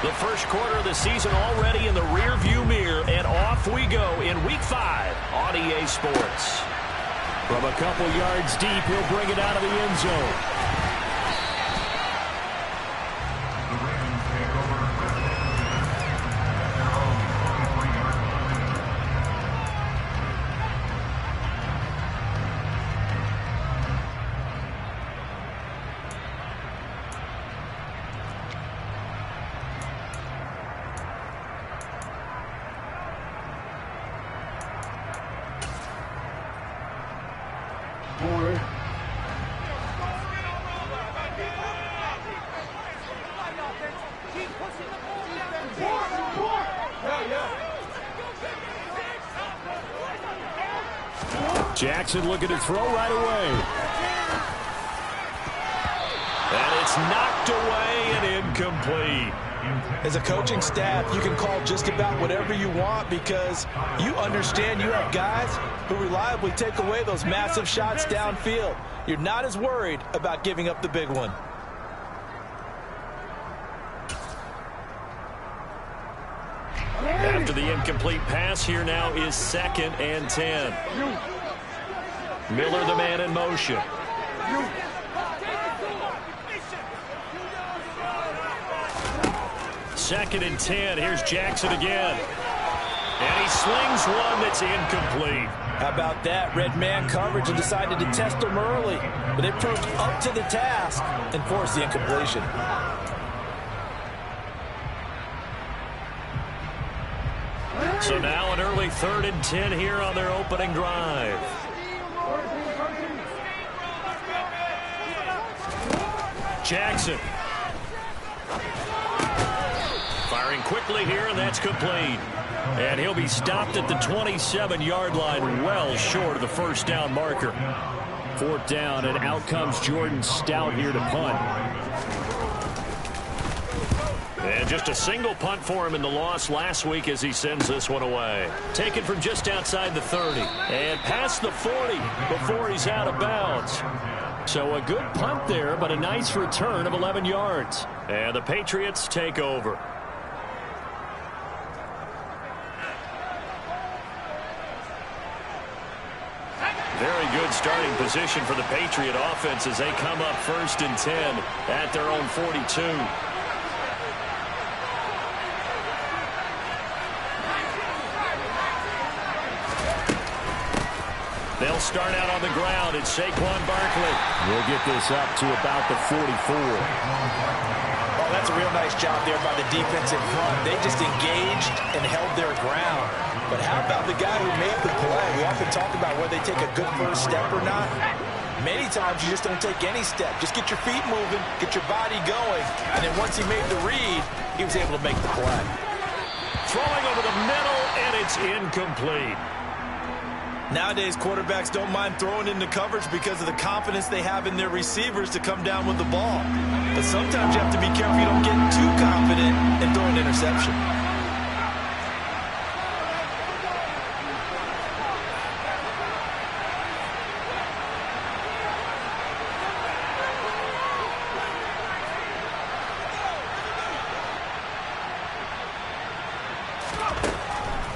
The first quarter of the season already in the rearview mirror, and off we go in Week 5 on EA Sports. From a couple yards deep, he'll bring it out of the end zone. Jackson looking to throw right away. And it's knocked away and incomplete. As a coaching staff, you can call just about whatever you want because you understand you have guys who reliably take away those massive shots downfield. You're not as worried about giving up the big one. After the incomplete pass, here now is 2nd and 10. Miller, the man in motion. Second and 10. Here's Jackson again. And he slings one that's incomplete. How about that? Red man coverage and decided to test him early. But they proved up to the task and forced the incompletion. So now an early 3rd and 10 here on their opening drive. Jackson. Firing quickly here, and that's complete. And he'll be stopped at the 27-yard line, well short of the first down marker. 4th down, and out comes Jordan Stout here to punt. And just a single punt for him in the loss last week as he sends this one away. Taken from just outside the 30 and past the 40 before he's out of bounds. So a good punt there, but a nice return of 11 yards. And the Patriots take over. Very good starting position for the Patriot offense as they come up 1st and 10 at their own 42. They'll start out on the ground. It's Saquon Barkley. We'll get this up to about the 44. Oh, that's a real nice job there by the defense in front. They just engaged and held their ground. But how about the guy who made the play? We often talk about whether they take a good first step or not. Many times you just don't take any step. Just get your feet moving, get your body going. And then once he made the read, he was able to make the play. Throwing over the middle, and it's incomplete. Nowadays, quarterbacks don't mind throwing into coverage because of the confidence they have in their receivers to come down with the ball. But sometimes you have to be careful you don't get too confident and throw an interception.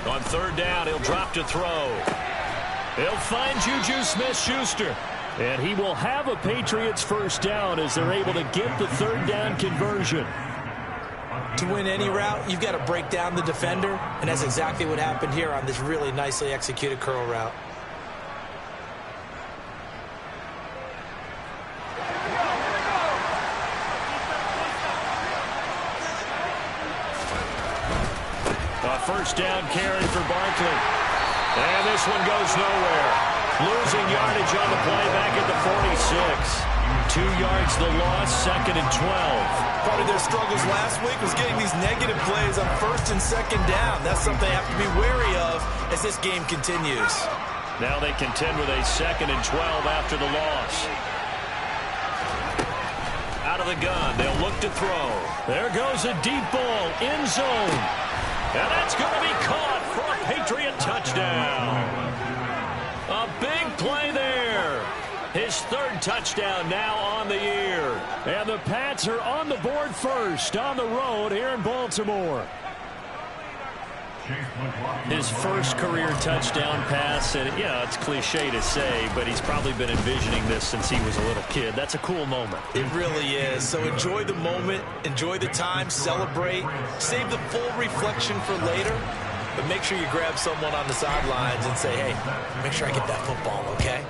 On 3rd down, he'll drop to throw. He'll find Juju Smith-Schuster. And he will have a Patriots first down as they're able to get the 3rd down conversion. To win any route, you've got to break down the defender. And that's exactly what happened here on this really nicely executed curl route. A first down carry for Barkley. And this one goes nowhere. Losing yardage on the play back at the 46. 2 yards the loss, 2nd and 12. Part of their struggles last week was getting these negative plays on 1st and 2nd down. That's something they have to be wary of as this game continues. Now they contend with a 2nd and 12 after the loss. Out of the gun, they'll look to throw. There goes a deep ball, end zone. And that's going to be caught for a Patriot touchdown. A big play there. His third touchdown now on the year. And the Pats are on the board first on the road here in Baltimore. His first career touchdown pass, and it's cliche to say, but he's probably been envisioning this since he was a little kid. That's a cool moment. It really is. So enjoy the moment, enjoy the time, celebrate, save the full reflection for later, but make sure you grab someone on the sidelines and say, hey, make sure I get that football, okay?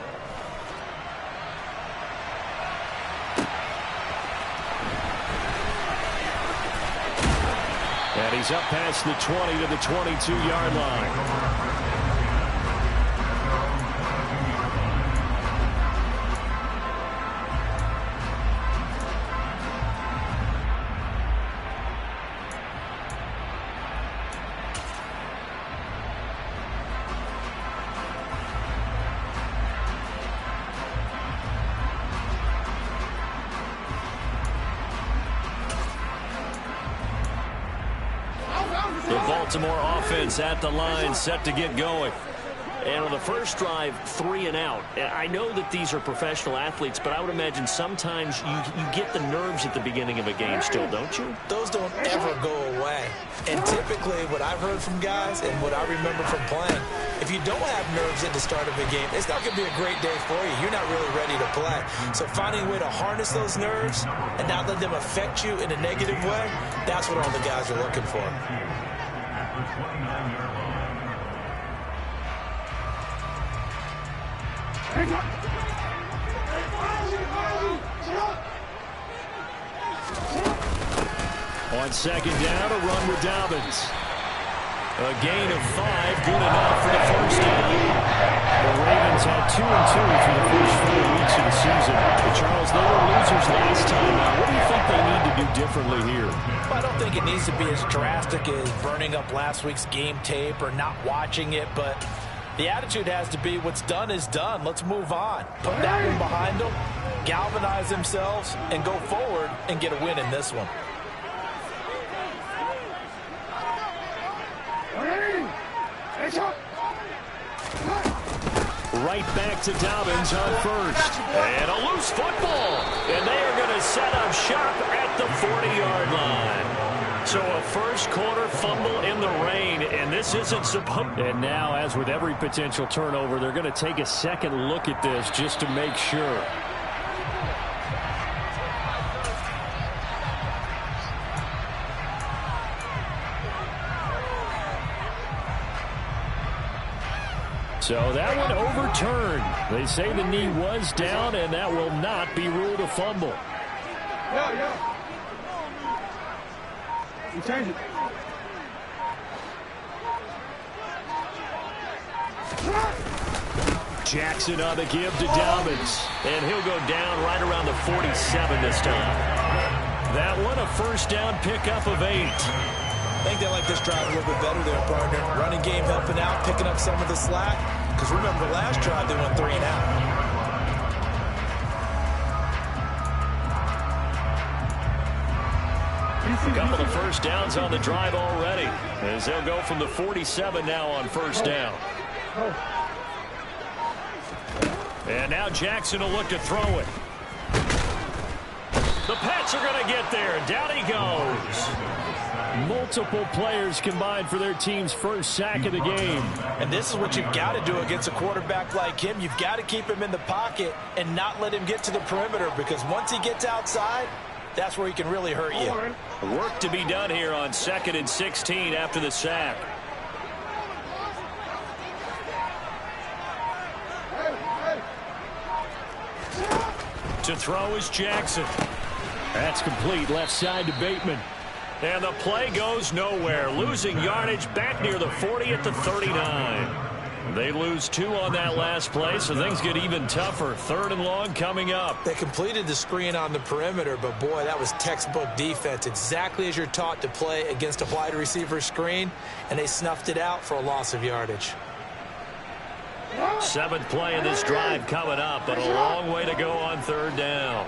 And he's up past the 20 to the 22-yard line. The Baltimore offense at the line, set to get going. And on the first drive, 3 and out. I know that these are professional athletes, but I would imagine sometimes you get the nerves at the beginning of a game still, don't you? Those don't ever go away. And typically what I've heard from guys and what I remember from playing, if you don't have nerves at the start of a game, it's not going to be a great day for you. You're not really ready to play. So finding a way to harness those nerves and not let them affect you in a negative way, that's what all the guys are looking for. On second down, a run with Dobbins. A gain of 5, good enough for the first down. The Ravens had 2-2 through the first 4 weeks of the season. But Charles, they were losers last time. What do you think they need to do differently here? Well, I don't think it needs to be as drastic as burning up last week's game tape or not watching it, but the attitude has to be what's done is done. Let's move on. Put that one behind them, galvanize themselves, and go forward and get a win in this one. Right back to Dobbins on first. And a loose football. And they are going to set up shop at the 40-yard line. So a first quarter fumble in the rain, and this isn't supposed. And now, as with every potential turnover, they're going to take a second look at this just to make sure. So that one overturned. They say the knee was down, and that will not be ruled a fumble. You change it. Jackson on the give to Dobbins. And he'll go down right around the 47 this time. That one a first down pickup of 8. I think they like this drive a little bit better there, partner. Running game helping out, picking up some of the slack. Because remember, the last drive they went 3 and out. A couple of first downs on the drive already, as they'll go from the 47 now on first down. And now Jackson will look to throw it. The Pats are going to get there. Down he goes. Multiple players combined for their team's first sack of the game. And this is what you've got to do against a quarterback like him. You've got to keep him in the pocket and not let him get to the perimeter, because once he gets outside, that's where he can really hurt you. Work to be done here on 2nd and 16 after the sack. To throw is Jackson. That's complete, left side to Bateman. And the play goes nowhere. Losing yardage back near the 40 at the 39. They lose 2 on that last play, so things get even tougher. 3rd and long coming up. They completed the screen on the perimeter, but boy, that was textbook defense. Exactly as you're taught to play against a wide receiver screen, and they snuffed it out for a loss of yardage. 7th play of this drive coming up, but a long way to go on 3rd down.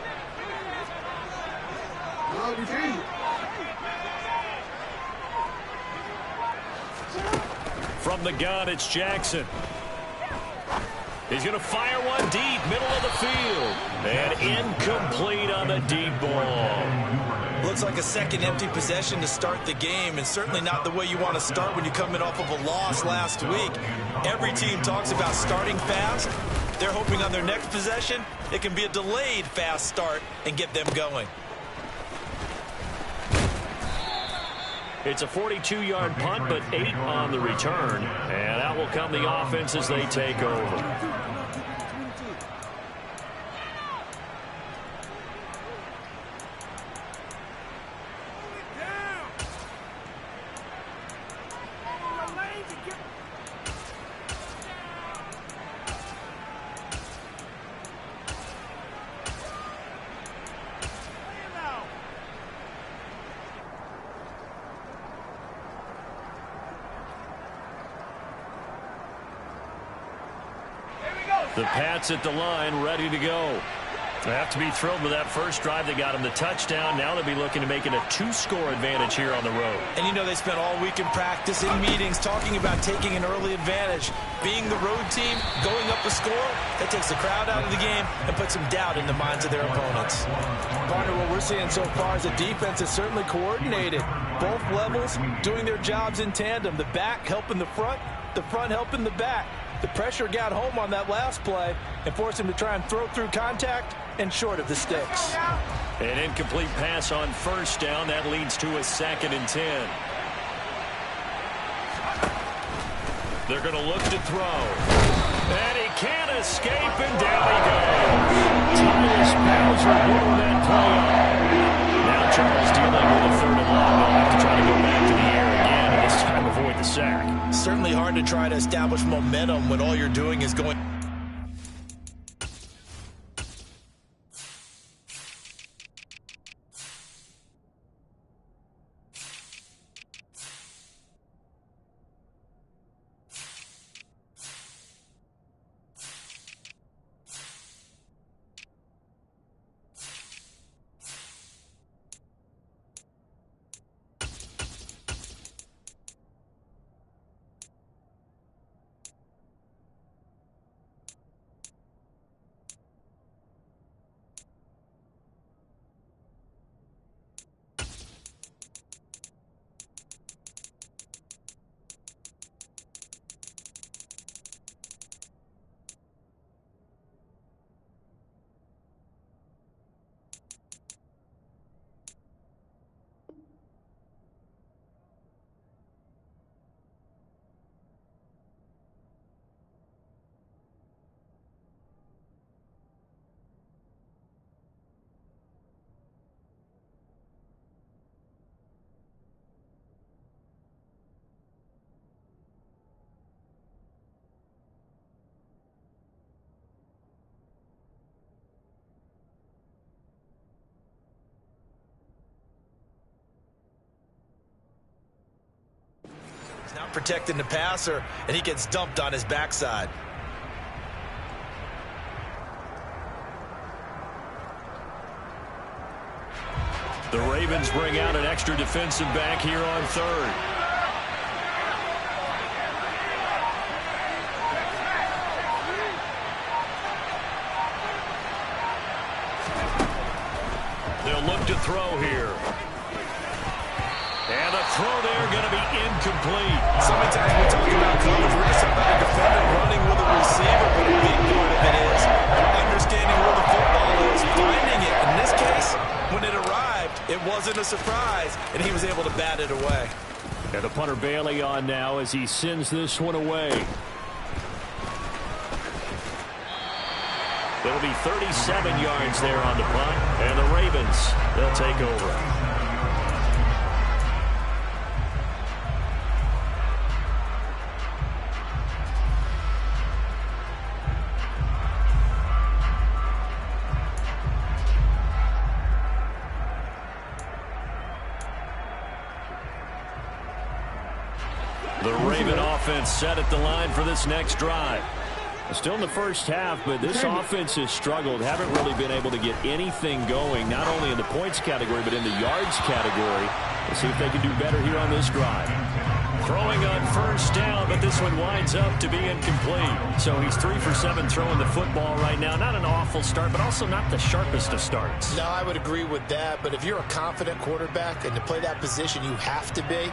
From the gun, it's Jackson. He's going to fire one deep, middle of the field. And incomplete on the deep ball. Looks like a second empty possession to start the game, and certainly not the way you want to start when you're coming off of a loss last week. Every team talks about starting fast. They're hoping on their next possession, it can be a delayed fast start and get them going. It's a 42-yard punt, but 8 on the return. And out will come the offense as they take over. The Pats at the line, ready to go. They have to be thrilled with that first drive. They got them the touchdown. Now they'll be looking to make it a 2-score advantage here on the road. And you know they spent all week in practice, in meetings, talking about taking an early advantage. Being the road team, going up a score, that takes the crowd out of the game and puts some doubt in the minds of their opponents. Partner, what we're seeing so far is the defense is certainly coordinated. Both levels doing their jobs in tandem. The back helping the front helping the back. The pressure got home on that last play and forced him to try and throw through contact and short of the sticks. An incomplete pass on first down. That leads to a 2nd and 10. They're going to look to throw. And he can't escape, and down he goes. Tyus Bowser blew that play up. Now Charles dealing with a 3rd and long. They'll have to try to go back to the air again, and this time avoid the sack. Certainly hard to try to establish momentum when all you're doing is going. Not protecting the passer, and he gets dumped on his backside. The Ravens bring out an extra defensive back here on 3rd. They'll look to throw here. And the throw there going to be incomplete. So many times we talk about coverage, we're just talking about a defender running with a receiver, but a big part of it is understanding where the football is, finding it. In this case, when it arrived, it wasn't a surprise, and he was able to bat it away. And the punter Bailey on now as he sends this one away. It'll be 37 yards there on the punt, and the Ravens, they'll take over. The Raven offense set at the line for this next drive. Still in the first half, but this offense has struggled. Haven't really been able to get anything going, not only in the points category, but in the yards category. Let's see if they can do better here on this drive. Throwing on first down, but this one winds up to be incomplete. So he's 3 for 7 throwing the football right now. Not an awful start, but also not the sharpest of starts. No, I would agree with that. But if you're a confident quarterback and to play that position, you have to be.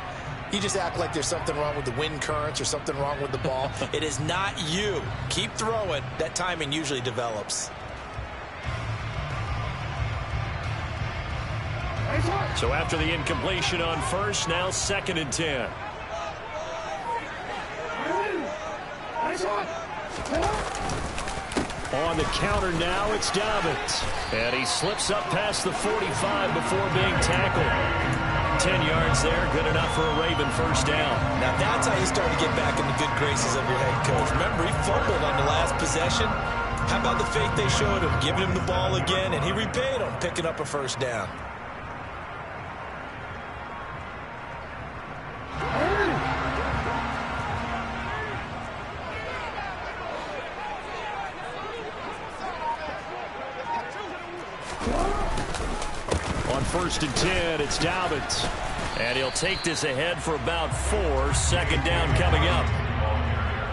You just act like there's something wrong with the wind currents or something wrong with the ball. It is not you. Keep throwing. That timing usually develops. So after the incompletion on first, now 2nd and 10. On the counter now, it's Dobbins. And he slips up past the 45 before being tackled. 10 yards there, good enough for a Raven first down. Now that's how you start to get back in the good graces of your head coach. Remember, he fumbled on the last possession. How about the faith they showed him, giving him the ball again, and he repaid him, picking up a first down. On 1st and 10, it's Dobbins. And he'll take this ahead for about 4. 2nd down coming up.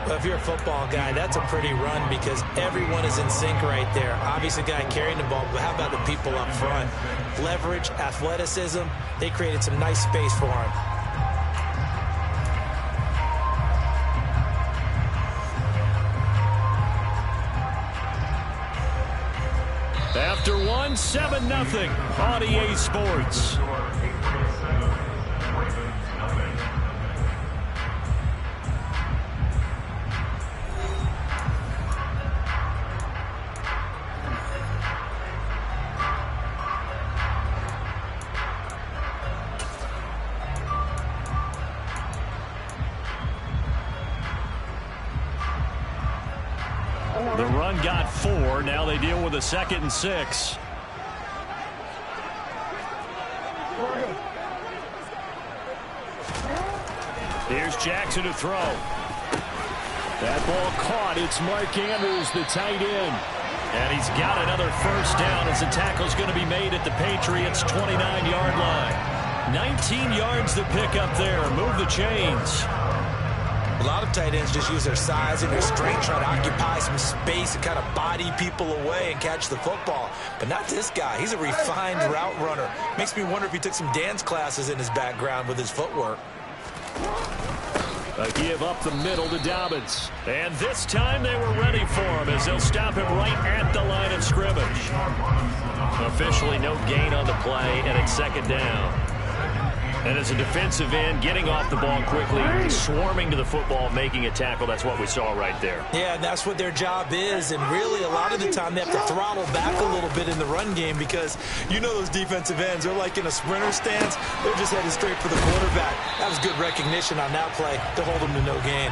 Well, if you're a football guy, that's a pretty run because everyone is in sync right there. Obviously, the guy carrying the ball, but how about the people up front? Leverage, athleticism, they created some nice space for him. After 1, 7-0 on EA Sports. The run got 4. Now they deal with a 2nd and 6. Here's Jackson to throw. That ball caught. It's Mark Andrews, the tight end. And he's got another first down as the tackle's going to be made at the Patriots' 29-yard line. 19 yards to pick up there. Move the chains. A lot of tight ends just use their size and their strength, try to occupy some space and kind of body people away and catch the football. But not this guy. He's a refined route runner. Makes me wonder if he took some dance classes in his background with his footwork. A give up the middle to Dobbins. And this time they were ready for him as they'll stop him right at the line of scrimmage. Officially no gain on the play, and it's 2nd down. And as a defensive end, getting off the ball quickly, swarming to the football, making a tackle, that's what we saw right there. Yeah, and that's what their job is. And really, a lot of the time, they have to throttle back a little bit in the run game because you know those defensive ends, they're like in a sprinter stance. They're just headed straight for the quarterback. That was good recognition on that play to hold them to no gain.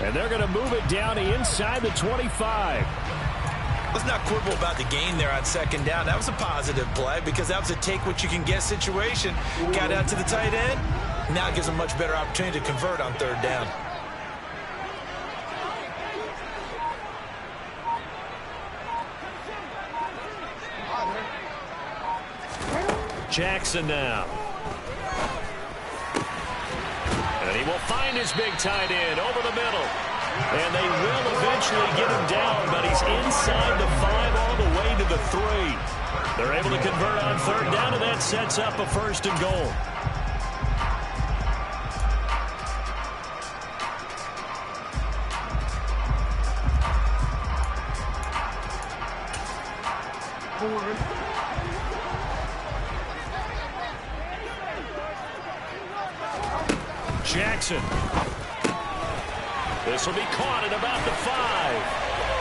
And they're going to move it down inside the 25. Let's not quibble about the gain there on 2nd down. That was a positive play because that was a take-what-you-can-get situation. Got out to the tight end. Now it gives them a much better opportunity to convert on 3rd down. Jackson now. And he will find his big tight end over the middle. And they will eventually get him down, but he's inside the 5 all the way to the 3. They're able to convert on 3rd down, and that sets up a 1st and goal. Jackson. This will be caught at about the 5.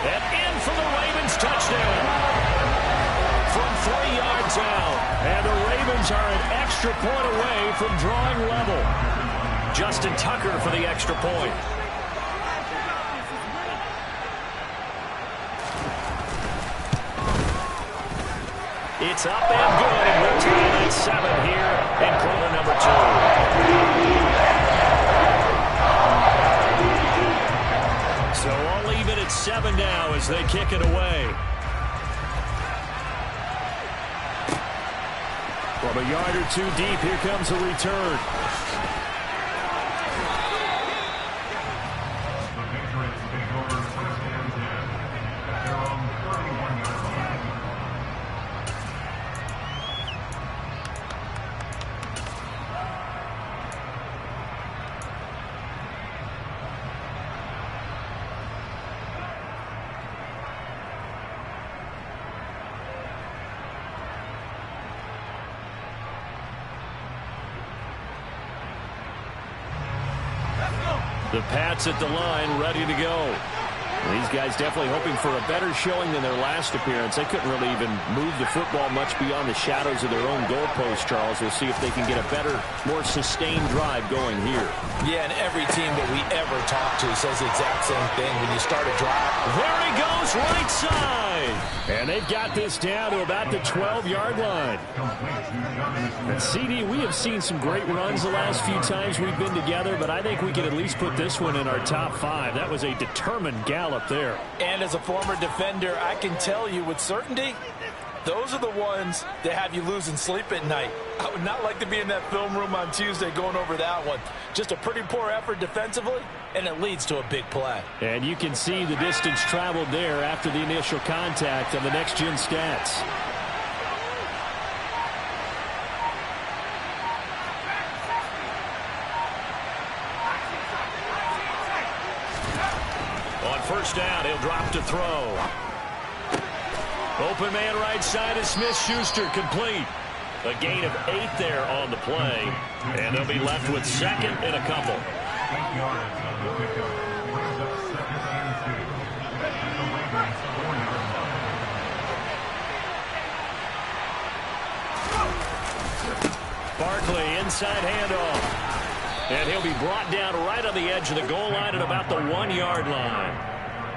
And in for the Ravens touchdown. From 3 yards out. And the Ravens are an extra point away from drawing level. Justin Tucker for the extra point. It's up and good. And we'll tie that 7 here in quarter number 2. So all even at 7 now as they kick it away. From a yard or 2 deep, here comes a return. The Pats at the line, ready to go. These guys definitely hoping for a better showing than their last appearance. They couldn't really even move the football much beyond the shadows of their own goalpost, Charles. We'll see if they can get a better, more sustained drive going here. Yeah, and every team that we ever talk to says the exact same thing. When you start a drive, there he goes, right side. And they've got this down to about the 12-yard line. And CD, we have seen some great runs the last few times we've been together, but I think we can at least put this one in our top 5. That was a determined gallop there. And as a former defender, I can tell you with certainty, those are the ones that have you losing sleep at night. I would not like to be in that film room on Tuesday going over that one. Just a pretty poor effort defensively, and it leads to a big play. And you can see the distance traveled there after the initial contact on the next-gen stats. On first down, he'll drop to throw. Open man right side is Smith-Schuster, complete. A gain of 8 there on the play. And they'll be left with second and a couple. Barkley, inside handoff. And he'll be brought down right on the edge of the goal line at about the 1-yard line.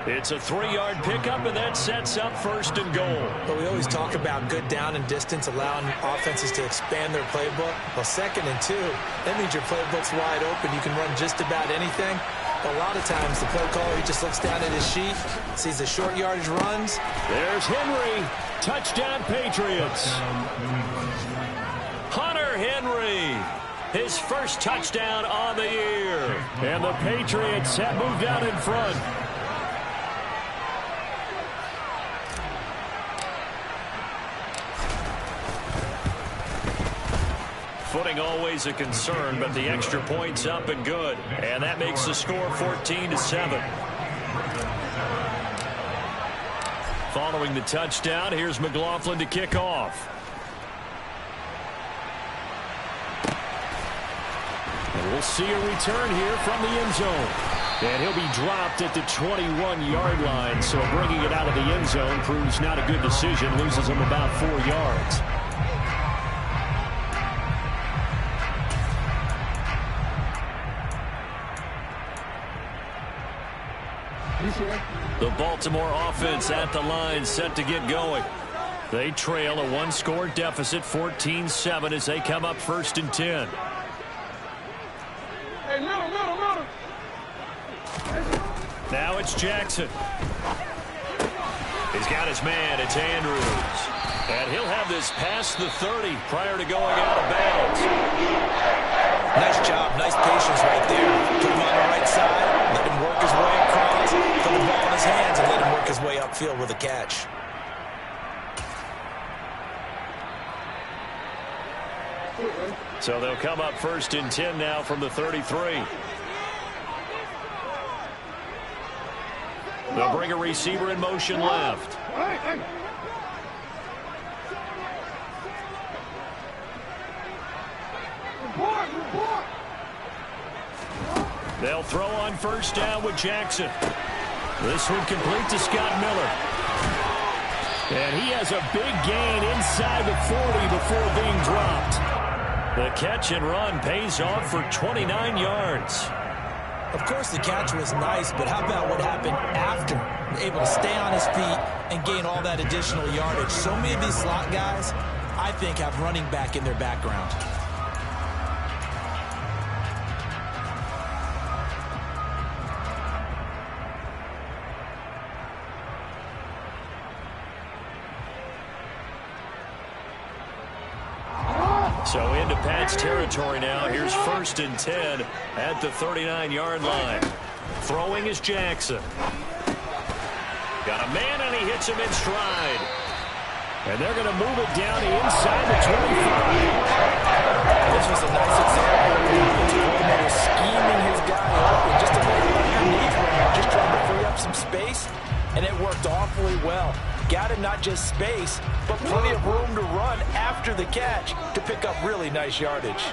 It's a 3-yard pickup, and that sets up first and goal. But we always talk about good down and distance, allowing offenses to expand their playbook. Well, 2nd and 2, that means your playbook's wide open. You can run just about anything. But a lot of times, the play caller, he just looks down at his sheet, sees the short yardage runs. There's Henry. Touchdown, Patriots. Hunter Henry. His first touchdown on the year. And the Patriots have moved out in front. Footing always a concern, but the extra point's up and good. And that makes the score 14-7. Following the touchdown, here's McLaughlin to kick off. And we'll see a return here from the end zone. And he'll be dropped at the 21-yard line, so bringing it out of the end zone proves not a good decision. Loses him about 4 yards. The Baltimore offense at the line, set to get going. They trail a 1-score deficit, 14-7, as they come up 1st and 10. Now it's Jackson. He's got his man. It's Andrews. And he'll have this past the 30 prior to going out of bounds. Nice job. Nice patience right there. Put him on the right side. Let him work his way across. Put the ball in his hands and let him work his way upfield with a catch. So they'll come up 1st and 10 now from the 33. They'll bring a receiver in motion left. They'll throw on first down with Jackson. This one complete to Scott Miller. And he has a big gain inside the 40 before being dropped. The catch and run pays off for 29 yards. Of course, the catch was nice, but how about what happened after? Able to stay on his feet and gain all that additional yardage. So many of these slot guys, I think, have running back in their background. So into Pat's territory now. Here's 1st and 10 at the 39-yard line. Throwing is Jackson. Got a man, and he hits him in stride. And they're going to move it down to inside the 25. This was a nice example of the offensive coordinator scheming his guy open just to make it underneath him, just trying to free up some space, and it worked awfully well. Got him not just space, but plenty of room to run after the catch to pick up really nice yardage.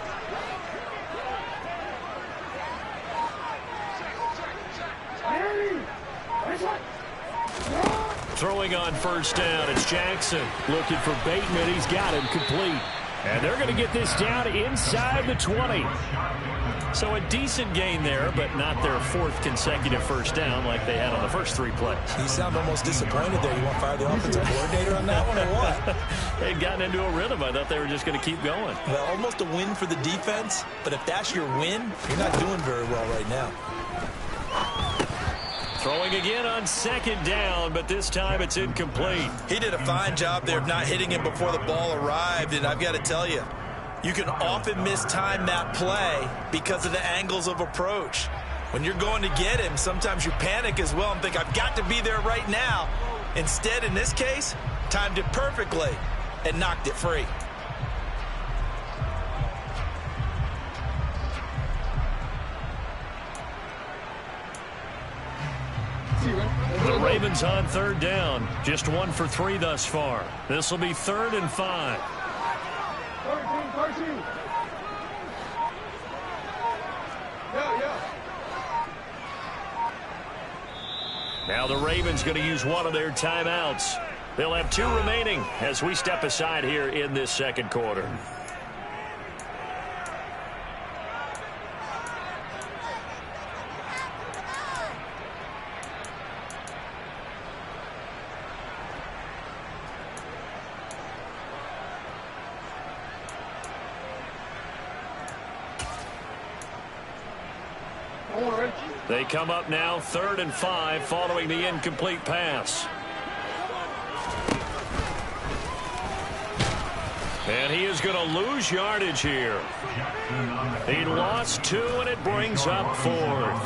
Throwing on first down, it's Jackson. Looking for Bateman. He's got him complete. And they're going to get this down inside the 20. So a decent gain there, but not their fourth consecutive first down like they had on the first 3 plays. You sound almost disappointed there. You want to fire the offensive coordinator on that one or what? They'd gotten into a rhythm. I thought they were just going to keep going. Well, almost a win for the defense, but if that's your win, you're not doing very well right now. Throwing again on second down, but this time it's incomplete. He did a fine job there of not hitting him before the ball arrived, and I've got to tell you, you can often mistime that play because of the angles of approach. When you're going to get him, sometimes you panic as well and think, I've got to be there right now. Instead, in this case, timed it perfectly and knocked it free. The Ravens on third down. Just 1 for 3 thus far. This will be 3rd and 5. Now the Ravens going to use one of their timeouts. They'll have 2 remaining as we step aside here in this second quarter. They come up now 3rd and 5 following the incomplete pass. And he is going to lose yardage here. He lost 2, and it brings up 4th.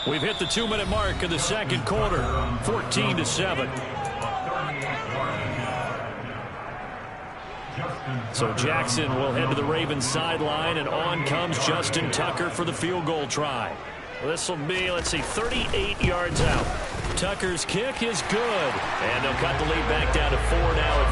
We've hit the 2-minute mark of the second quarter, 14-7. So Jackson will head to the Ravens sideline, and on comes Justin Tucker for the field goal try. This will be, let's see, 38 yards out. Tucker's kick is good, and they'll cut the lead back down to 4 now at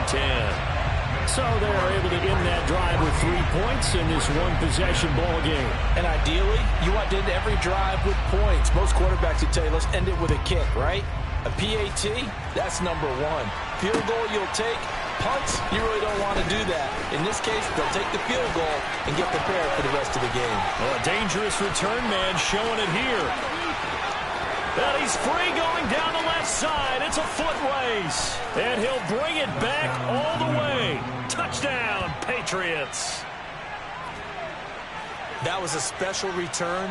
14-10. So they're able to end that drive with 3 points in this one-possession ball game. And ideally, you want to end every drive with points. Most quarterbacks would tell you, let's end it with a kick, right? A PAT, that's number 1. Field goal you'll take. Punts, you really don't want to do that. In this case, they'll take the field goal and get prepared for the rest of the game. Well, a dangerous return man showing it here. And he's free going down the left side. It's a foot race. And he'll bring it back all the way. Touchdown, Patriots. That was a special return,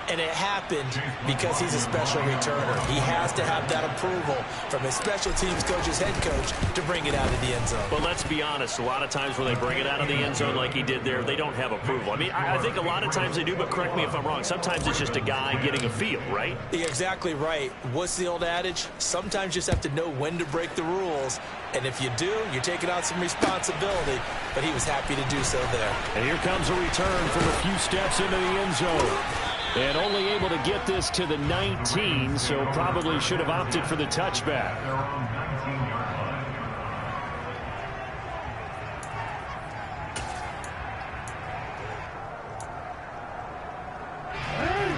and it happened because he's a special returner. He has to have that approval from his special teams coach's head coach to bring it out of the end zone. Well, let's be honest. A lot of times when they bring it out of the end zone like he did there, they don't have approval. I mean, I think a lot of times they do, but correct me if I'm wrong. Sometimes it's just a guy getting a feel, right? You're exactly right. What's the old adage? Sometimes you just have to know when to break the rules. And if you do, you're taking on some responsibility. But he was happy to do so there. And here comes a return from a few steps into the end zone. And only able to get this to the 19, so probably should have opted for the touchback.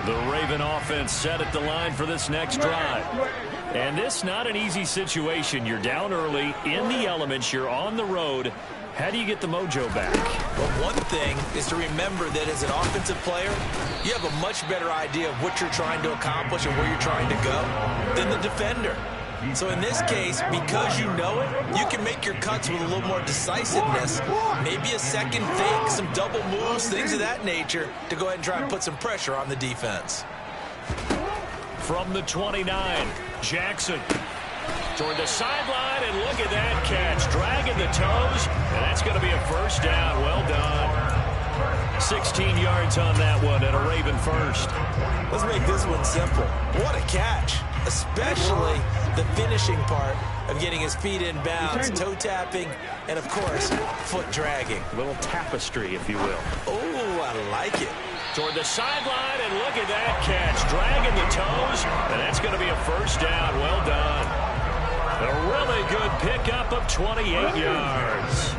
The Raven offense set at the line for this next drive. And this not an easy situation. You're down early, in the elements, you're on the road. How do you get the mojo back? Well, one thing is to remember that as an offensive player, you have a much better idea of what you're trying to accomplish and where you're trying to go than the defender. So in this case, because you know it, you can make your cuts with a little more decisiveness, maybe a second fake, some double moves, things of that nature, to go ahead and try and put some pressure on the defense. From the 29, Jackson toward the sideline, and look at that catch. Dragging the toes, and that's going to be a first down. Well done. 16 yards on that one, and a Raven first. Let's make this one simple. What a catch, especially the finishing part of getting his feet in bounds, toe tapping, and, of course, foot dragging. A little tapestry, if you will. Oh, I like it. Toward the sideline, and look at that catch. Dragging the toes, and that's going to be a first down. Well done. A really good pickup of 28 yards.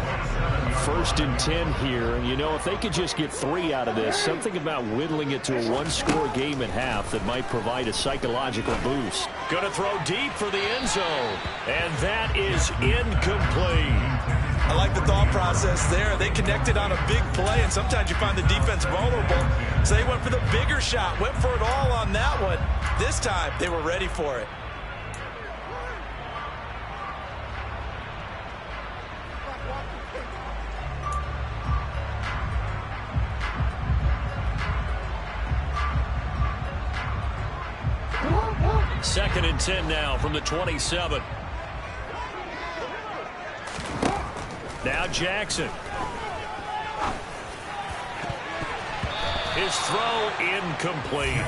1st and 10 here. And, you know, if they could just get 3 out of this, something about whittling it to a 1-score game at half that might provide a psychological boost. Going to throw deep for the end zone. And that is incomplete. I like the thought process there. They connected on a big play, and sometimes you find the defense vulnerable. So they went for the bigger shot, went for it all on that one. This time, they were ready for it. Second and 10 now from the 27. Now Jackson. His throw incomplete.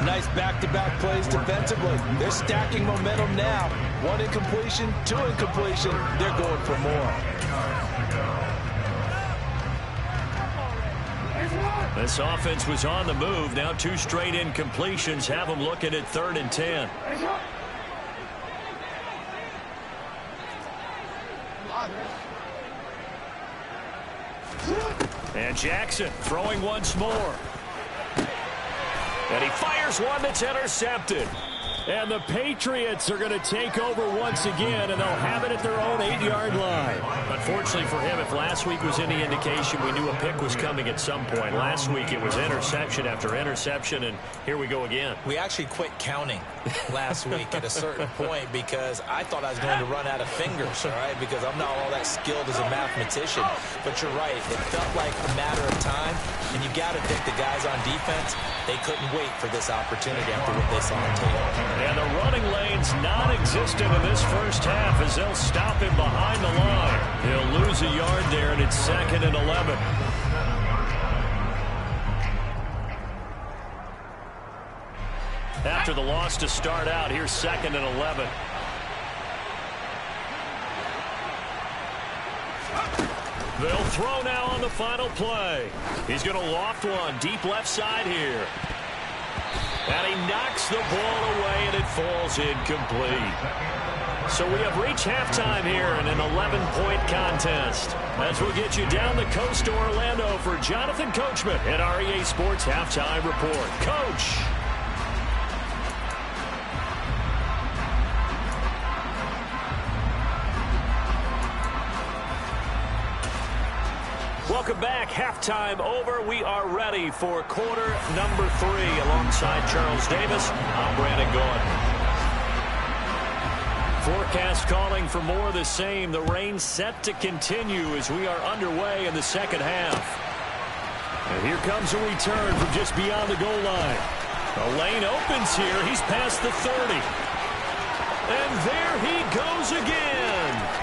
Nice back-to-back plays defensively. They're stacking momentum now. 1 incompletion, 2 incompletion. They're going for more. This offense was on the move. Now 2 straight incompletions have them looking at 3rd and 10. And Jackson throwing once more. And he fires one that's intercepted. And the Patriots are going to take over once again, and they'll have it at their own 8-yard line. Unfortunately for him, if last week was any indication, we knew a pick was coming at some point. Last week it was interception after interception, and here we go again. We actually quit counting last week at a certain point because I thought I was going to run out of fingers, all right, because I'm not all that skilled as a mathematician. But you're right. It felt like a matter of time, and you got to think the guys on defense, they couldn't wait for this opportunity after what they saw on tape. And the running lane's non-existent in this first half as they'll stop him behind the line. He'll lose a yard there, and it's 2nd and 11. After the loss to start out, here's 2nd and 11. They'll throw now on the final play. He's going to loft one deep left side here. And he knocks the ball away, and it falls incomplete. So we have reached halftime here in an 11-point contest. As we'll get you down the coast to Orlando for Jonathan Coachman at our EA Sports Halftime Report. Coach. Welcome back. Halftime over. We are ready for quarter number 3. Alongside Charles Davis, I'm Brandon Gordon. Forecast calling for more of the same. The rain set to continue as we are underway in the second half. And here comes a return from just beyond the goal line. The lane opens here. He's past the 30. And there he goes again.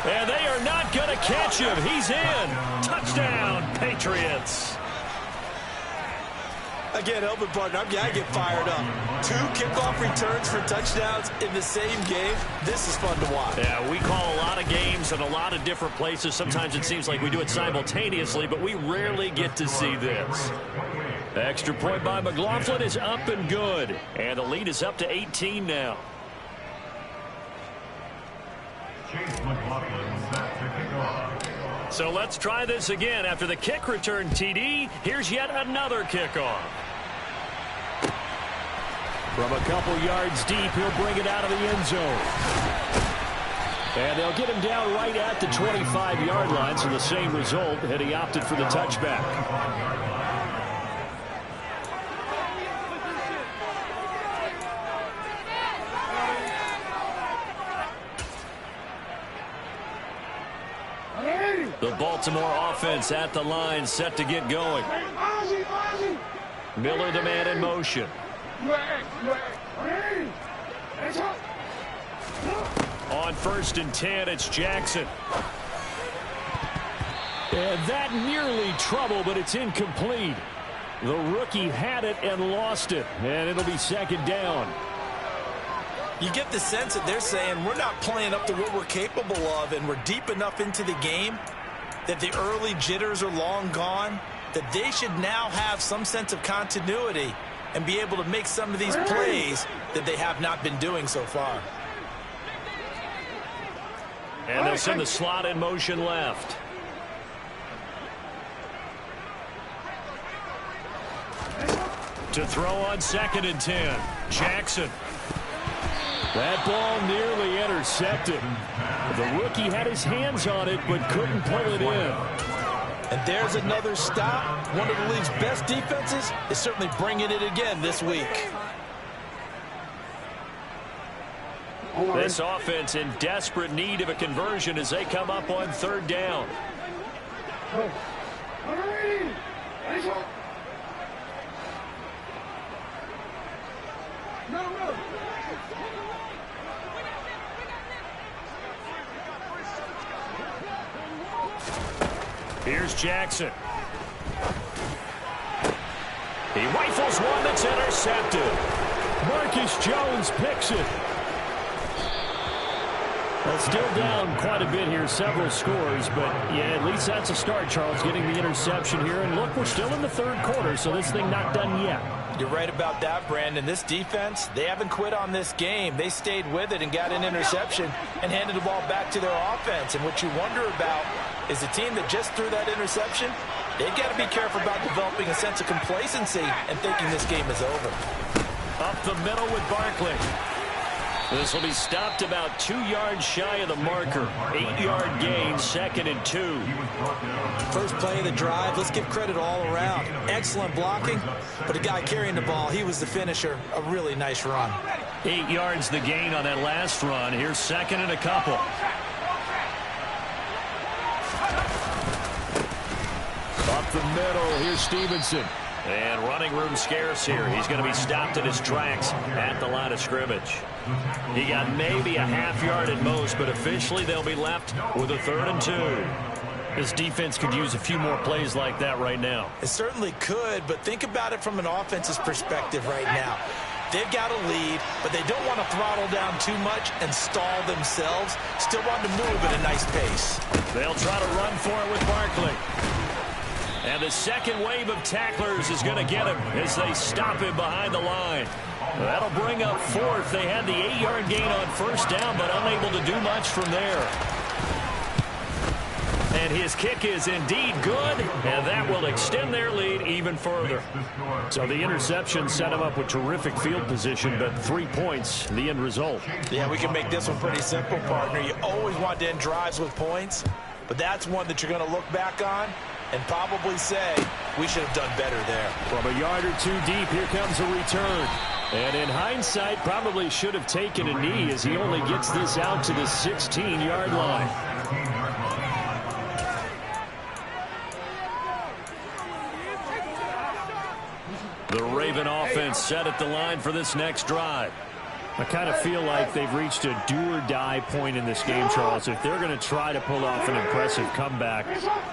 And they are not going to catch him. He's in. Touchdown, Patriots. Again, helping partner, I get fired up. 2 kickoff returns for touchdowns in the same game. This is fun to watch. Yeah, we call a lot of games in a lot of different places. Sometimes it seems like we do it simultaneously, but we rarely get to see this. The extra point by McLaughlin is up and good. And the lead is up to 18 now. So let's try this again. After the kick return TD, here's yet another kickoff. From a couple yards deep, he'll bring it out of the end zone. And they'll get him down right at the 25-yard line, so the same result, and he opted for the touchback. The Baltimore offense at the line, set to get going. Miller, the man in motion. On 1st and 10, it's Jackson. And that nearly trouble, but it's incomplete. The rookie had it and lost it, and it'll be 2nd down. You get the sense that they're saying we're not playing up to what we're capable of, and we're deep enough into the game that the early jitters are long gone, that they should now have some sense of continuity and be able to make some of these plays that they have not been doing so far. And they'll send the slot in motion left. To throw on 2nd and 10. Jackson. That ball nearly intercepted. The rookie had his hands on it but couldn't pull it in. And there's another stop. One of the league's best defenses is certainly bringing it again this week. This offense in desperate need of a conversion as they come up on 3rd down. Here's Jackson. He rifles one that's intercepted. Marcus Jones picks it. Well, still down quite a bit here, several scores, but yeah, at least that's a start, Charles, getting the interception here. And look, we're still in the 3rd quarter, so this thing not done yet. You're right about that, Brandon. This defense, they haven't quit on this game. They stayed with it and got an interception and handed the ball back to their offense. And what you wonder about is the team that just threw that interception, they've got to be careful about developing a sense of complacency and thinking this game is over. Up the middle with Barkley. This will be stopped about 2 yards shy of the marker. 8-yard gain, 2nd and 2. First play of the drive, let's give credit all around. Excellent blocking, but the guy carrying the ball, he was the finisher. A really nice run. 8 yards the gain on that last run. Here's 2nd and a couple. Up the middle, here's Stevenson. And running room scarce here. He's going to be stopped in his tracks at the line of scrimmage. He got maybe a half yard at most, but officially they'll be left with a 3rd and 2. This defense could use a few more plays like that right now. It certainly could, but think about it from an offense's perspective right now. They've got a lead, but they don't want to throttle down too much and stall themselves. Still want to move at a nice pace. They'll try to run for it with Barkley. And the second wave of tacklers is going to get him as they stop him behind the line. That'll bring up 4th. They had the 8-yard gain on 1st down, but unable to do much from there. And his kick is indeed good, and that will extend their lead even further. So the interception set him up with terrific field position, but 3 points, the end result. Yeah, we can make this one pretty simple, partner. You always want to end drives with points, but that's one that you're going to look back on and probably say, we should have done better there. From a yard or 2 deep, here comes a return. And in hindsight, probably should have taken a knee as he only gets this out to the 16-yard line. The Raven offense set at the line for this next drive. I kind of feel like they've reached a do-or-die point in this game, Charles. If they're going to try to pull off an impressive comeback,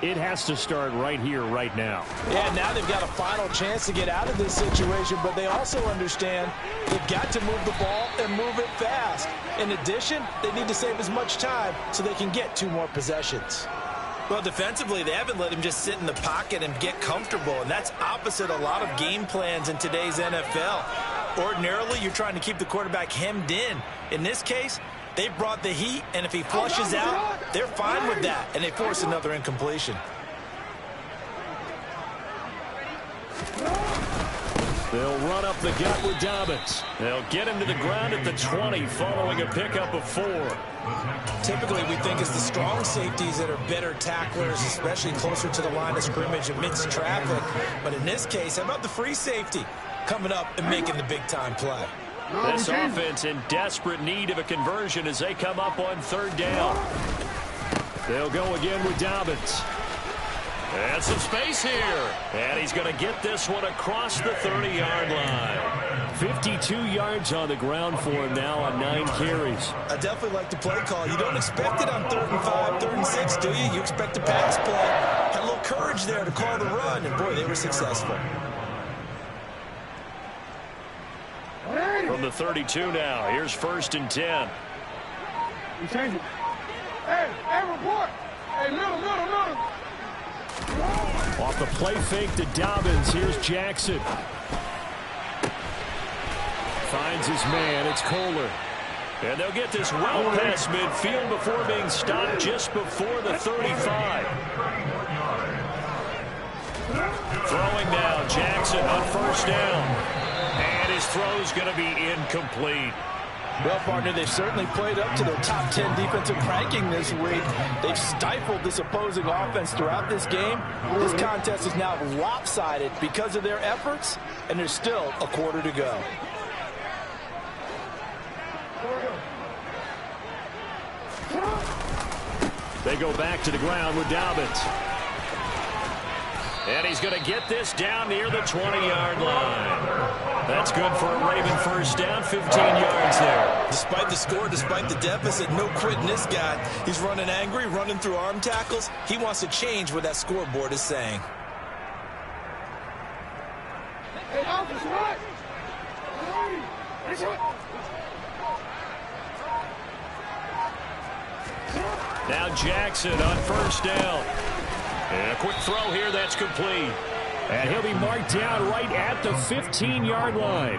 it has to start right here, right now. Yeah, now they've got a final chance to get out of this situation, but they also understand they've got to move the ball and move it fast. In addition, they need to save as much time so they can get 2 more possessions. Well, defensively, they haven't let him just sit in the pocket and get comfortable, and that's opposite a lot of game plans in today's NFL. Ordinarily, you're trying to keep the quarterback hemmed in. In this case, they brought the heat, and if he flushes out, they're fine with that, and they force another incompletion. They'll run up the gut with Dobbins. They'll get him to the ground at the 20 following a pickup of 4. Typically, we think it's the strong safeties that are better tacklers, especially closer to the line of scrimmage amidst traffic. But in this case, how about the free safety coming up and making the big-time play? This offense in desperate need of a conversion as they come up on 3rd down. They'll go again with Dobbins. And some space here. And he's going to get this one across the 30-yard line. 52 yards on the ground for him now on 9 carries. I definitely like the play call. You don't expect it on 3rd and 5, 3rd and 6, do you? You expect a pass play. Had a little courage there to call the run, and boy, they were successful. From the 32 now, here's 1st and 10. You change it. Hey, report. Hey, middle. Off the play fake to Dobbins. Here's Jackson. Finds his man. It's Kohler. And they'll get this well past midfield before being stopped just before the 35. Throwing now, Jackson on first down. And his throw's going to be incomplete. Well, partner, they've certainly played up to their top 10 defensive ranking this week. They've stifled this opposing offense throughout this game. This contest is now lopsided because of their efforts, and there's still a quarter to go. They go back to the ground with Dobbins. And he's going to get this down near the 20-yard line. That's good for a Raven first down, 15 yards there. Despite the score, despite the deficit, no quitting this guy. He's running angry, running through arm tackles. He wants to change what that scoreboard is saying. Hey, officer, what? Now Jackson on first down. And a quick throw here that's complete. And he'll be marked down right at the 15-yard line.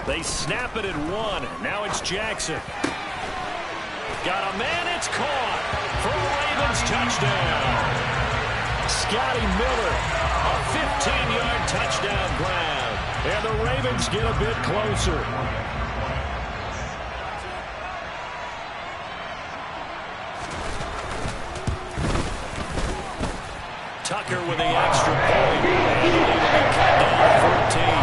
They snap it at 1. Now it's Jackson. Got a man, it's caught for a Ravens touchdown. Scotty Miller, a 15-yard touchdown grab. And the Ravens get a bit closer. Tucker with the extra point. And he'll be cut down 14.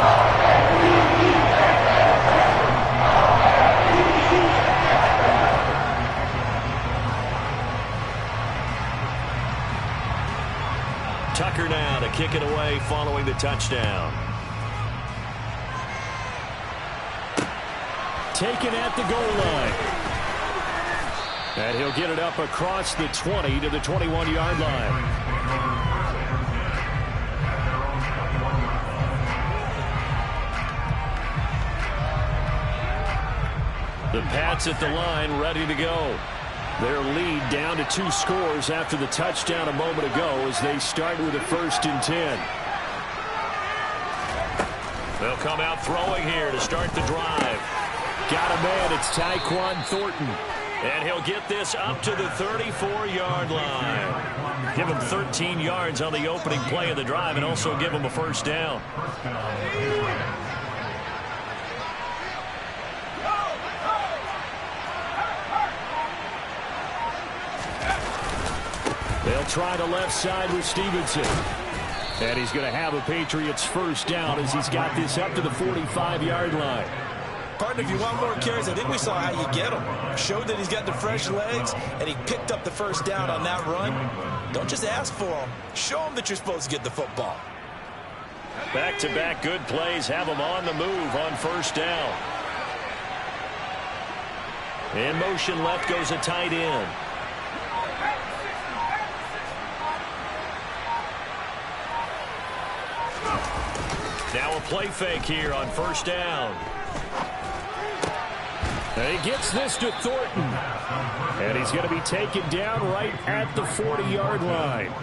Tucker now to kick it away following the touchdown. Taken at the goal line. And he'll get it up across the 20 to the 21-yard line. The Pats at the line ready to go. Their lead down to 2 scores after the touchdown a moment ago as they start with a 1st and 10. They'll come out throwing here to start the drive. Got a man, it's Tyquan Thornton. And he'll get this up to the 34-yard line. Give him 13 yards on the opening play of the drive and also give him a first down. They'll try the left side with Stevenson. And he's going to have a Patriots first down as he's got this up to the 45-yard line. Partner, if you want more carries, I think we saw how you get him. Showed that he's got the fresh legs, and he picked up the first down on that run. Don't just ask for him. Show him that you're supposed to get the football. Back-to-back good plays have him on the move on first down. In motion left goes a tight end. Now a play fake here on first down. And he gets this to Thornton. And he's going to be taken down right at the 40-yard line.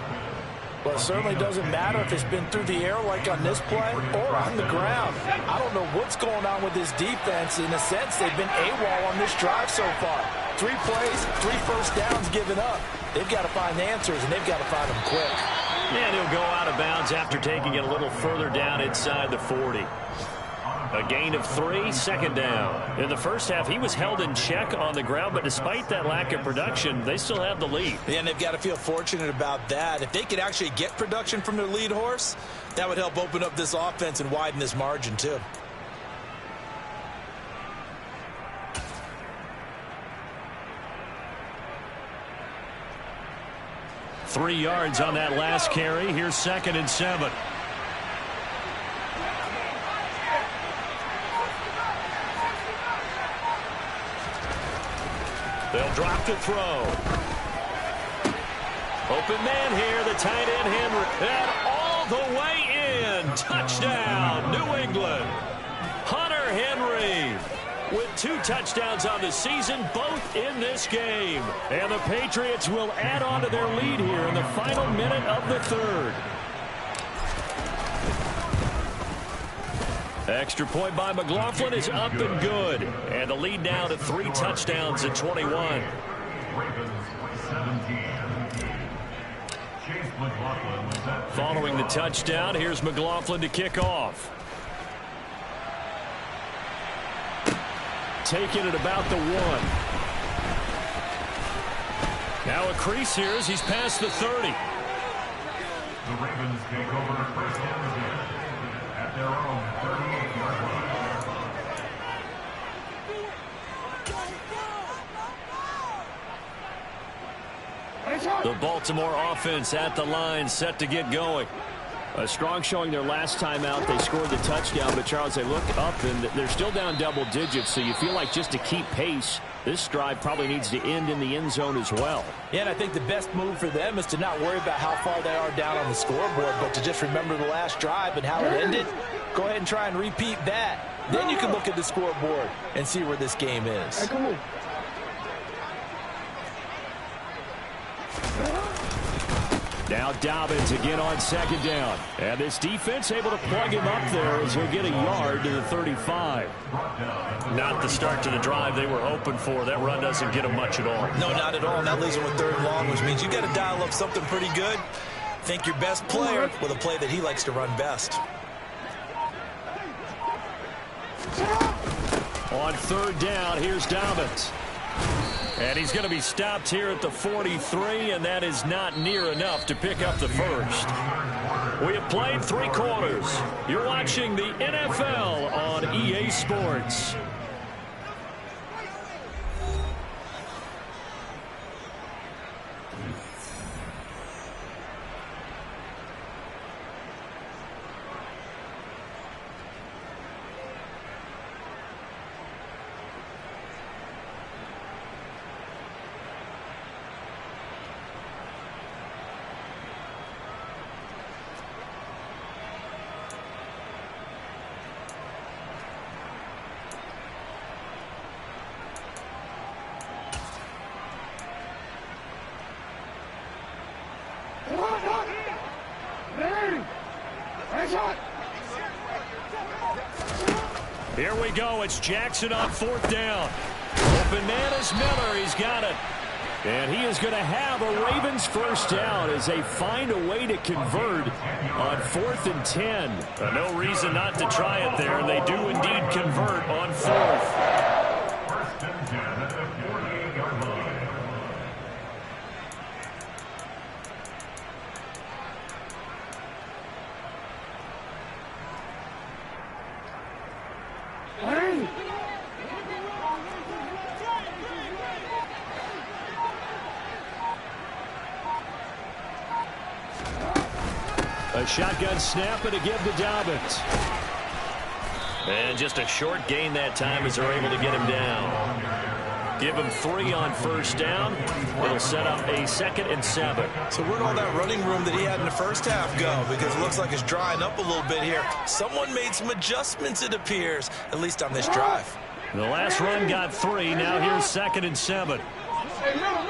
Well, it certainly doesn't matter if it's been through the air like on this play or on the ground. I don't know what's going on with this defense. In a sense, they've been AWOL on this drive so far. 3 plays, 3 first downs given up. They've got to find answers, and they've got to find them quick. And he'll go out of bounds after taking it a little further down inside the 40. A gain of 3, 2nd down. In the first half, he was held in check on the ground, but despite that lack of production, they still have the lead. Yeah, and they've got to feel fortunate about that. If they could actually get production from their lead horse, that would help open up this offense and widen this margin, too. Three yards on that last carry. Here's 2nd and 7. They'll drop to throw. Open man here, the tight end Henry. And all the way in. Touchdown, New England. Hunter Henry with 2 touchdowns on the season, both in this game. And the Patriots will add on to their lead here in the final minute of the third. Extra point by McLaughlin is up and good. And the lead now to 3 touchdowns at 21. Following the touchdown, here's McLaughlin to kick off. Taking it about the 1. Now a crease here as he's past the 30. The Ravens take over first down again at their own 38-yard line. The Baltimore offense at the line, set to get going. A strong showing their last time out. They scored the touchdown, but Charles, they look up and they're still down double digits, so you feel like just to keep pace, this drive probably needs to end in the end zone as well. Yeah, and I think the best move for them is to not worry about how far they are down on the scoreboard, but to just remember the last drive and how it ended. Go ahead and try and repeat that. Then you can look at the scoreboard and see where this game is. Hey, come on. Now Dobbins again on second down. And this defense able to plug him up there as he'll get a yard to the 35. Not the start to the drive they were hoping for. That run doesn't get them much at all. No, not at all. And that leaves them with 3rd and long, which means you got to dial up something pretty good. Think your best player with a play that he likes to run best. On 3rd down, here's Dobbins. And he's going to be stopped here at the 43, and that is not near enough to pick up the first. We have played 3 quarters. You're watching the NFL on EA Sports. Here we go. It's Jackson on 4th down. Open man is Miller. He's got it. And he is going to have a Ravens first down as they find a way to convert on 4th and 10. No reason not to try it there. They do indeed convert on 4th. First and 10 at the 48-yard line. A shotgun snap and a give to Dobbins. And just a short gain that time as they're able to get him down. Give him 3 on first down. It'll set up a 2nd and 7. So where'd all that running room that he had in the first half go? Because it looks like it's drying up a little bit here. Someone made some adjustments, it appears, at least on this drive. The last run got 3. Now here's 2nd and 7. Hey, middle.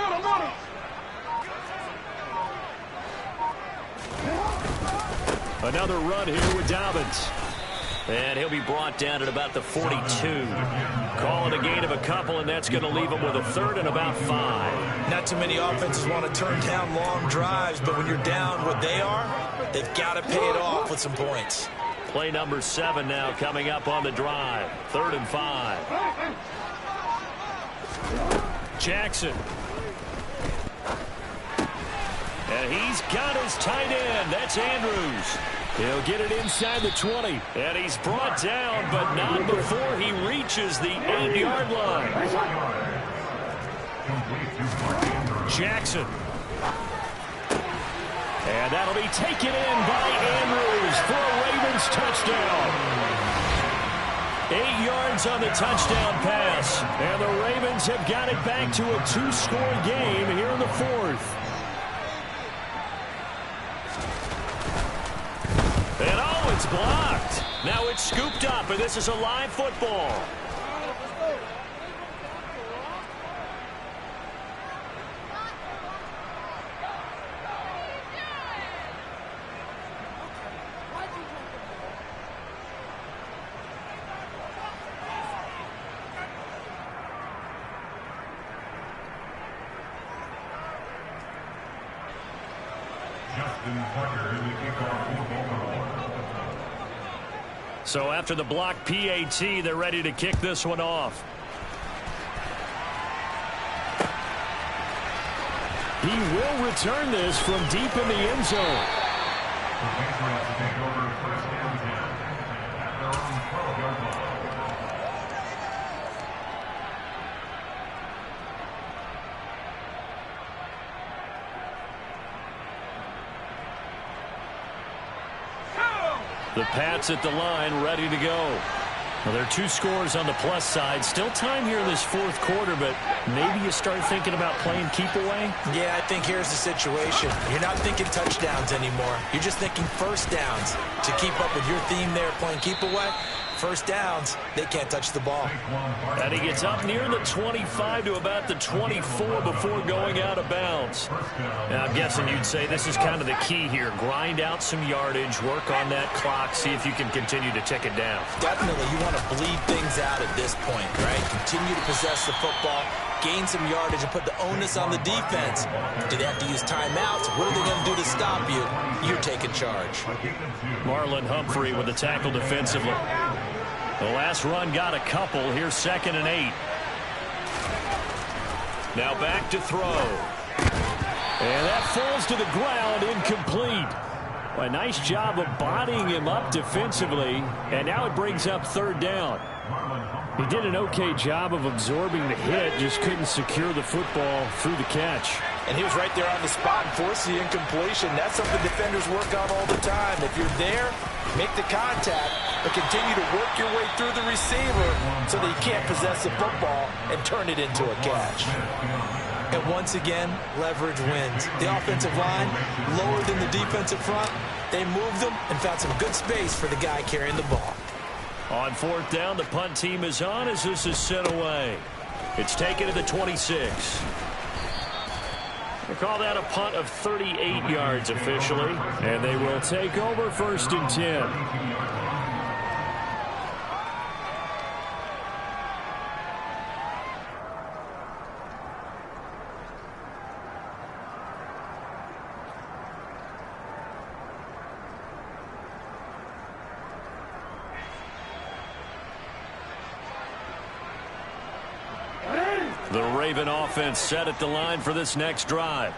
Another run here with Dobbins. And he'll be brought down at about the 42. Calling a gain of a couple, and that's going to leave him with a 3rd and about 5. Not too many offenses want to turn down long drives, but when you're down what they are, they've got to pay it off with some points. Play number 7 now coming up on the drive. 3rd and 5. Jackson. And he's got his tight end. That's Andrews. He'll get it inside the 20. And he's brought down, but not before he reaches the 8-yard line. Jackson. And that'll be taken in by Andrews for a Ravens touchdown. 8 yards on the touchdown pass. And the Ravens have got it back to a 2-score game here in the 4th. And oh, it's blocked. Now it's scooped up, and this is a live football. So after the block PAT, they're ready to kick this one off. He will return this from deep in the end zone. The Pats at the line, ready to go. Well, there are 2 scores on the plus side. Still time here in this 4th quarter, but maybe you start thinking about playing keep away? Yeah, I think here's the situation. You're not thinking touchdowns anymore. You're just thinking first downs. To keep up with your theme there, playing keep away, first downs, they can't touch the ball. And he gets up near the 25 to about the 24 before going out of bounds. Now, I'm guessing you'd say this is kind of the key here. Grind out some yardage, work on that clock, see if you can continue to tick it down. Definitely, you want to bleed things out at this point, right? Continue to possess the football, gain some yardage, and put the onus on the defense. Do they have to use timeouts? What are they going to do to stop you? You're taking charge. Marlon Humphrey with the tackle defensively. The last run got a couple. Here's 2nd and 8. Now back to throw. And that falls to the ground, incomplete. Well, a nice job of bodying him up defensively. And now it brings up 3rd down. He did an okay job of absorbing the hit, just couldn't secure the football through the catch. And he was right there on the spot and forced the incompletion. That's something defenders work on all the time. If you're there, make the contact, but continue to work your way through the receiver so that you can't possess the football and turn it into a catch. And once again, leverage wins. The offensive line, lower than the defensive front, they moved them and found some good space for the guy carrying the ball. On 4th down, the punt team is on as this is sent away. It's taken to the 26. They call that a punt of 38 yards officially, and they will take over 1st and 10. The Raven offense set at the line for this next drive.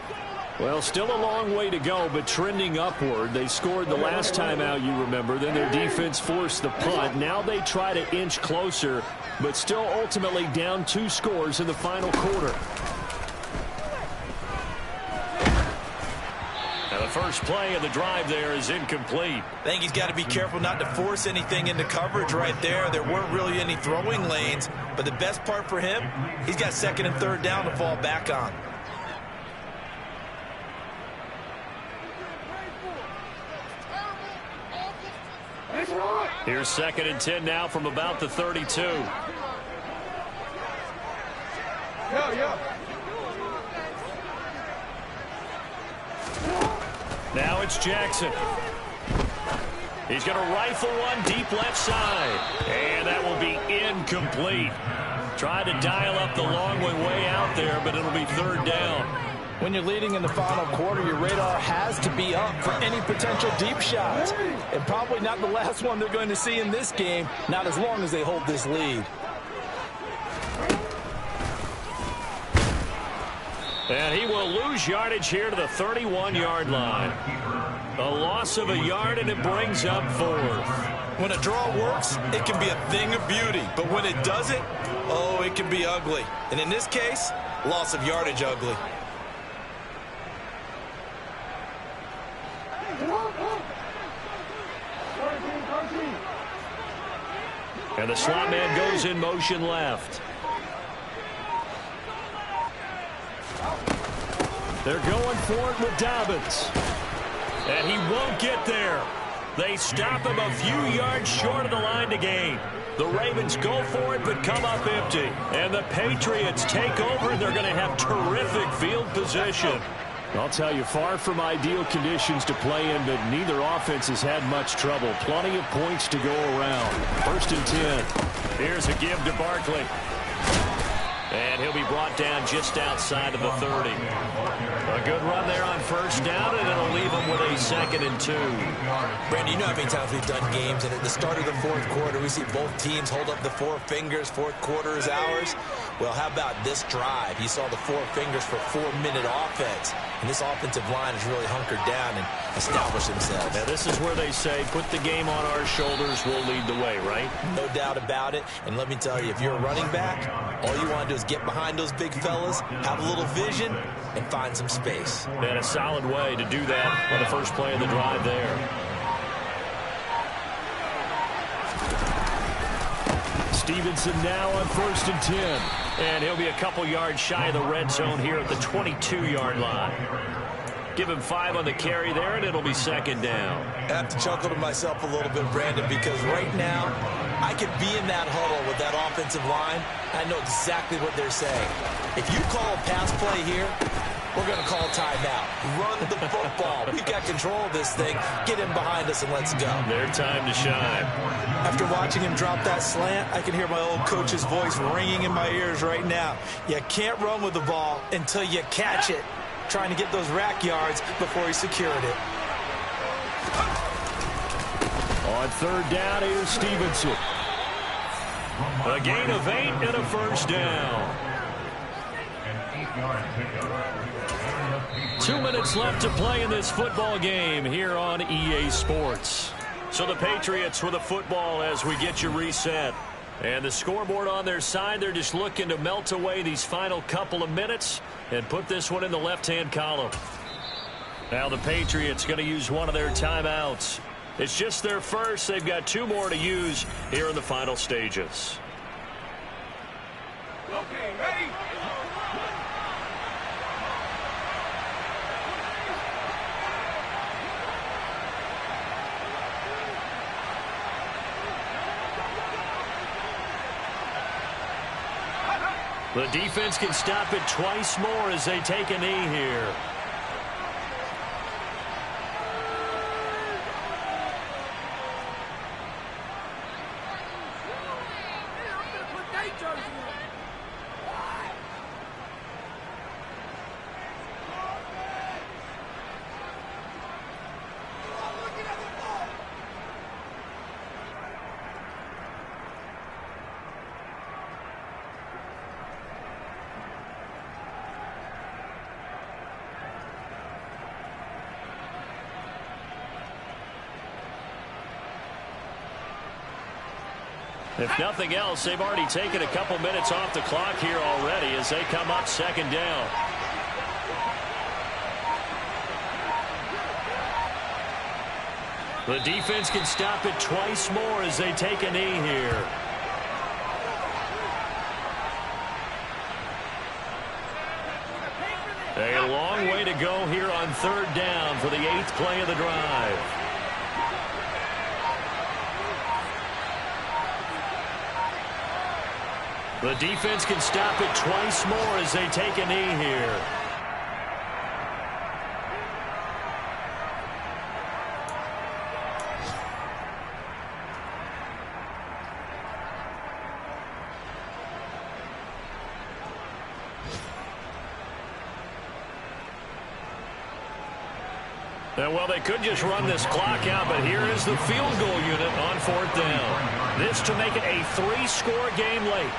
Well, still a long way to go, but trending upward. They scored the last time out, you remember. Then their defense forced the punt. Now they try to inch closer, but still ultimately down 2 scores in the final quarter. Now the first play of the drive there is incomplete. I think he's got to be careful not to force anything into coverage right there. There weren't really any throwing lanes, but the best part for him, he's got 2nd and 3rd down to fall back on. Here's 2nd and 10 now from about the 32. Now it's Jackson. He's going to rifle one deep left side. And that will be incomplete. Tried to dial up the long one way out there, but it'll be 3rd down. When you're leading in the final quarter, your radar has to be up for any potential deep shots. And probably not the last one they're going to see in this game, not as long as they hold this lead. And he will lose yardage here to the 31-yard line. A loss of a yard, and it brings up 4th. When a draw works, it can be a thing of beauty. But when it doesn't, oh, it can be ugly. And in this case, loss of yardage ugly. And the slot man goes in motion left. They're going for it with Dobbins. And he won't get there. They stop him a few yards short of the line to gain. The Ravens go for it, but come up empty. And the Patriots take over, and they're going to have terrific field position. I'll tell you, far from ideal conditions to play in, but neither offense has had much trouble. Plenty of points to go around. 1st and 10. Here's a give to Barkley. And he'll be brought down just outside of the 30. A good run there on 1st down, and it'll leave him with a 2nd and 2. Brandon, you know how many times we've done games, and at the start of the 4th quarter, we see both teams hold up the 4 fingers. 4th quarter is ours. Well, how about this drive? You saw the 4 fingers for 4-minute offense, and this offensive line has really hunkered down and established themselves. Now, this is where they say, put the game on our shoulders, we'll lead the way, right? No doubt about it. And let me tell you, if you're a running back, all you want to do is get behind those big fellas, have a little vision, and find some space. And a solid way to do that on the first play of the drive there. Stevenson now on 1st and 10. And he'll be a couple yards shy of the red zone here at the 22-yard line. Give him 5 on the carry there, and it'll be 2nd down. I have to chuckle to myself a little bit, Brandon, because right now I could be in that huddle with that offensive line. I know exactly what they're saying. If you call a pass play here, we're going to call timeout. Run the football. We've got control of this thing. Get in behind us and let's go. Their time to shine. After watching him drop that slant, I can hear my old coach's voice ringing in my ears right now. You can't run with the ball until you catch it. Trying to get those rack yards before he secured it. On 3rd down, here's Stevenson. A gain of 8 and a 1st down. 2 minutes left to play in this football game here on EA Sports. So the Patriots with the football as we get you reset. And the scoreboard on their side, they're just looking to melt away these final couple of minutes and put this one in the left-hand column. Now the Patriots going to use one of their timeouts. It's just their first. They've got 2 more to use here in the final stages. Okay, ready? The defense can stop it twice more as they take a knee here. If nothing else, they've already taken a couple minutes off the clock here already as they come up 2nd down. The defense can stop it twice more as they take a knee here. A long way to go here on 3rd down for the 8th play of the drive. The defense can stop it twice more as they take a knee here. Well, they could just run this clock out, but here is the field goal unit on 4th down. This to make it a 3-score game late.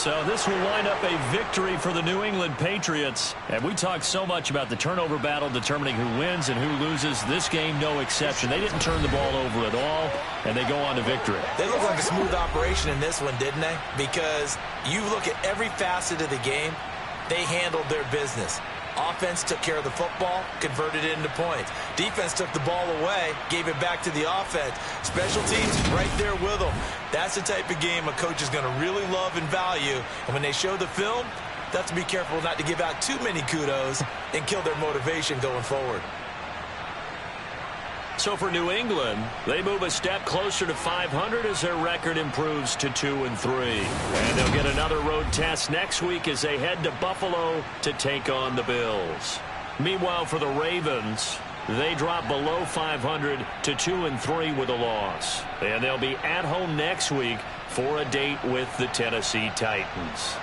So this will wind up a victory for the New England Patriots. And we talked so much about the turnover battle determining who wins and who loses. This game, no exception. They didn't turn the ball over at all, and they go on to victory. They look like a smooth operation in this one, didn't they? Because you look at every facet of the game, they handled their business. Offense took care of the football, converted it into points. Defense took the ball away, gave it back to the offense. Special teams right there with them. That's the type of game a coach is going to really love and value. And when they show the film, they have to be careful not to give out too many kudos and kill their motivation going forward. So for New England, they move a step closer to 500 as their record improves to 2-3. And they'll get another road test next week as they head to Buffalo to take on the Bills. Meanwhile, for the Ravens, they drop below 500 to 2-3 with a loss. And they'll be at home next week for a date with the Tennessee Titans.